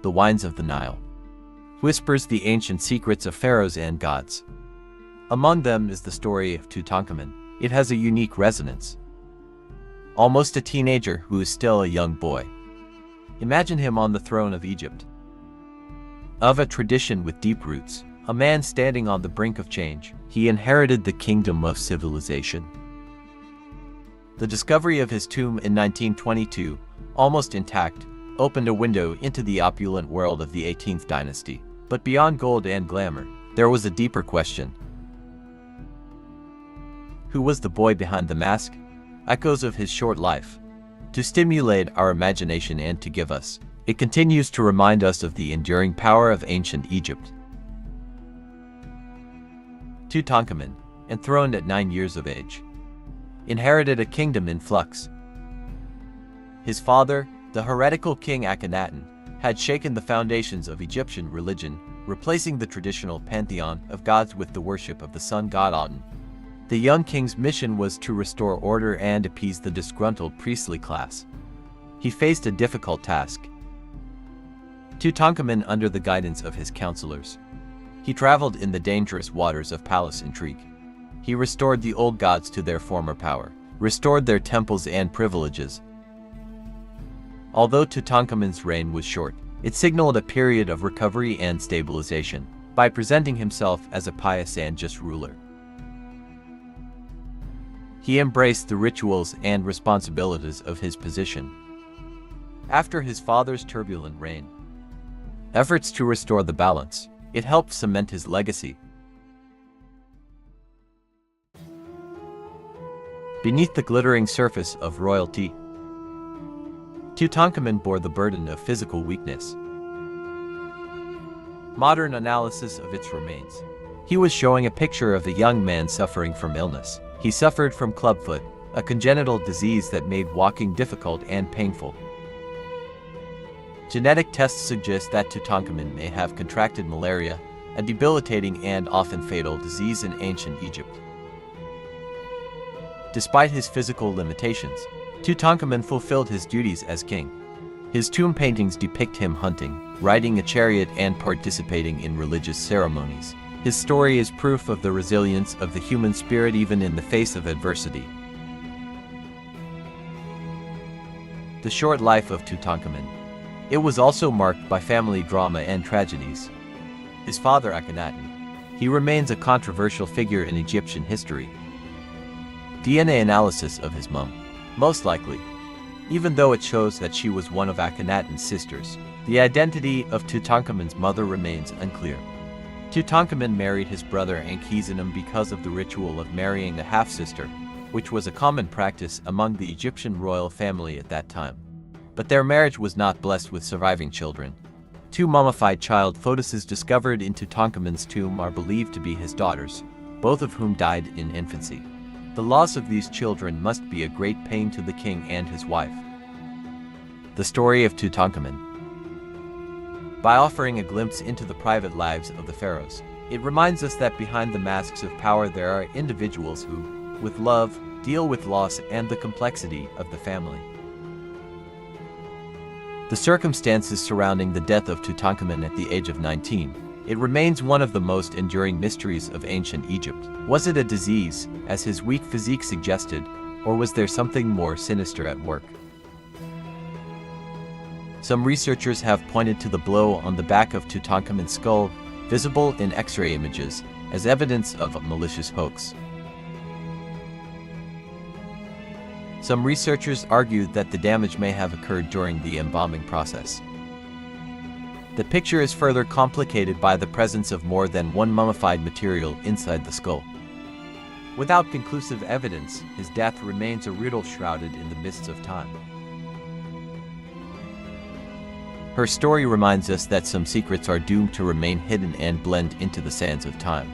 The Wines of the Nile, whispers the ancient secrets of pharaohs and gods. Among them is the story of Tutankhamun. It has a unique resonance. Almost a teenager who is still a young boy. Imagine him on the throne of Egypt. Of a tradition with deep roots, a man standing on the brink of change, he inherited the kingdom of civilization. The discovery of his tomb in 1922, almost intact, opened a window into the opulent world of the 18th dynasty. But beyond gold and glamour, there was a deeper question. Who was the boy behind the mask? Echoes of his short life. To stimulate our imagination and to give us, it continues to remind us of the enduring power of ancient Egypt. Tutankhamun, enthroned at 9 years of age, inherited a kingdom in flux. His father, the heretical king Akhenaten, had shaken the foundations of Egyptian religion, replacing the traditional pantheon of gods with the worship of the sun god Aten. The young king's mission was to restore order and appease the disgruntled priestly class. He faced a difficult task. Tutankhamun under the guidance of his counselors. He traveled in the dangerous waters of palace intrigue. He restored the old gods to their former power, restored their temples and privileges. Although Tutankhamun's reign was short, it signaled a period of recovery and stabilization by presenting himself as a pious and just ruler. He embraced the rituals and responsibilities of his position. After his father's turbulent reign, efforts to restore the balance, it helped cement his legacy. Beneath the glittering surface of royalty, Tutankhamun bore the burden of physical weakness. Modern analysis of its remains. He was showing a picture of a young man suffering from illness. He suffered from clubfoot, a congenital disease that made walking difficult and painful. Genetic tests suggest that Tutankhamun may have contracted malaria, a debilitating and often fatal disease in ancient Egypt. Despite his physical limitations, Tutankhamun fulfilled his duties as king. His tomb paintings depict him hunting, riding a chariot, and participating in religious ceremonies. His story is proof of the resilience of the human spirit even in the face of adversity. The short life of Tutankhamun. It was also marked by family drama and tragedies. His father Akhenaten. He remains a controversial figure in Egyptian history. DNA analysis of his mum. Most likely, even though it shows that she was one of Akhenaten's sisters, the identity of Tutankhamun's mother remains unclear. Tutankhamun married his brother Ankhesenem because of the ritual of marrying a half-sister, which was a common practice among the Egyptian royal family at that time. But their marriage was not blessed with surviving children. 2 mummified child photuses discovered in Tutankhamun's tomb are believed to be his daughters, both of whom died in infancy. The loss of these children must be a great pain to the king and his wife. The story of Tutankhamun. By offering a glimpse into the private lives of the pharaohs, it reminds us that behind the masks of power there are individuals who, with love, deal with loss and the complexity of the family. The circumstances surrounding the death of Tutankhamun at the age of 19, it remains one of the most enduring mysteries of ancient Egypt. Was it a disease, as his weak physique suggested, or was there something more sinister at work? Some researchers have pointed to the blow on the back of Tutankhamun's skull, visible in X-ray images, as evidence of a malicious hoax. Some researchers argued that the damage may have occurred during the embalming process. The picture is further complicated by the presence of more than one mummified material inside the skull. Without conclusive evidence, his death remains a riddle shrouded in the mists of time. Her story reminds us that some secrets are doomed to remain hidden and blend into the sands of time.